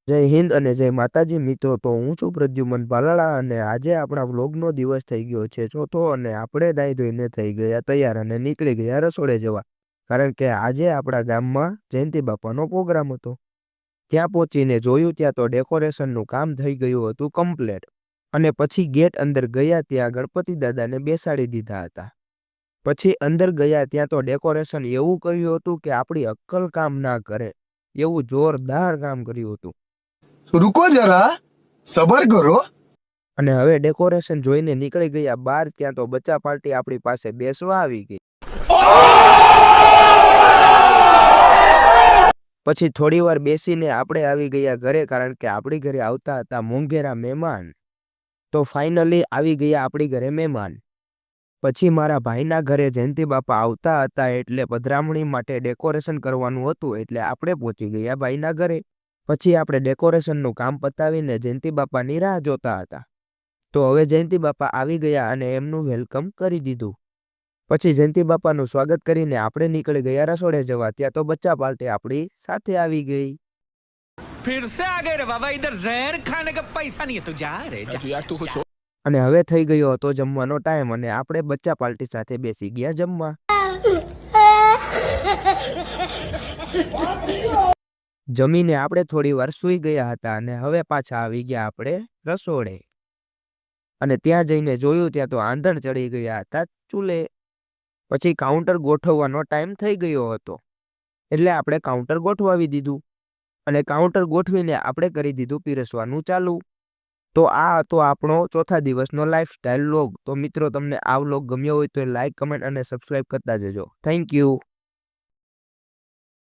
જય હિન્દ અને જય માતાજી મિત્રો। તો હું છું પ્રદ્યુમન બાલાળા અને આજે આપણા વ્લોગનો દિવસ થઈ ગયો છે ચોથો અને આપણે નાઈ ધોઈને થઈ ગયા તૈયાર અને નીકળી ગયા રસોડે જવા, કારણ કે આજે આપણા ગામમાં જયંતિ બાપાનો પ્રોગ્રામ હતો। ત્યાં પહોંચીને જોયું ત્યાં તો ડેકોરેશનનું કામ થઈ ગયું હતું કમ્પ્લીટ અને પછી ગેટ અંદર ગયા ત્યાં ગણપતિ દાદાને બેસાડી દીધા હતા। પછી અંદર ગયા ત્યાં તો ડેકોરેશન એવું કર્યું હતું કે આપણી અક્કલ કામ ના કરે એવું જોરદાર કામ કર્યું હતું। रुको जरा सबर करो। અને હવે ડેકોરેશન જોઈને નીકળી ગયા બહાર ત્યાં તો બચ્ચા પાર્ટી આપણી પાસે બેસવા આવી ગઈ। પછી થોડી વાર બેસીને આપણે આવી ગયા ઘરે, કારણ કે આપણી ઘરે આવતા હતા મોંઘેરા મહેમાન। તો ફાઇનલી આવી ગયા આપણી ઘરે મહેમાન। પછી મારા ભાઈના ઘરે જયંતિ બાપા આવતા હતા એટલે પધરામણી માટે ડેકોરેશન કરવાનું હતું એટલે આપણે પહોંચી ગયા ભાઈના ઘરે। પછી આપણે ડેકોરેશનનું કામ પતાવીને જયંતિ બાપાની રાહ જોતા હતા। તો હવે જયંતિ બાપા આવી ગયા અને એમનું વેલકમ કરી દીધું। પછી જયંતિ બાપાનું સ્વાગત કરીને આપણે નીકળી ગયા રસોડે જવા, ત્યાં તો બચ્ચા પાર્ટી આપણી સાથે આવી ગઈ। फिर से आ गए रे बाबा, इधर जहर खाने का पैसा नहीं है तो जा रे जा। यार तू कुछ અને હવે થઈ ગયો હતો જમવાનો ટાઈમ અને આપણે બચ્ચા પાર્ટી સાથે બેસી ગયા જમવા। જમીને આપણે થોડી વાર સૂઈ ગયા હતા અને હવે પાછા આવી ગયા આપણે રસોડે અને ત્યાં જઈને જોયું ત્યાં તો આંધણ ચડી ગયા હતા ચૂલે। પછી કાઉન્ટર ગોઠવવાનો ટાઈમ થઈ ગયો હતો એટલે આપણે કાઉન્ટર ગોઠવાવી દીધું અને કાઉન્ટર ગોઠવીને આપણે કરી દીધું પીરસવાનું ચાલુ। તો આ હતો આપણો ચોથા દિવસનો લાઈફસ્ટાઈલ વ્લોગ। તો મિત્રો તમને આ વ્લોગ ગમ્યો હોય તો લાઈક, કમેન્ટ અને સબસ્ક્રાઈબ કરતા જજો। Thank you.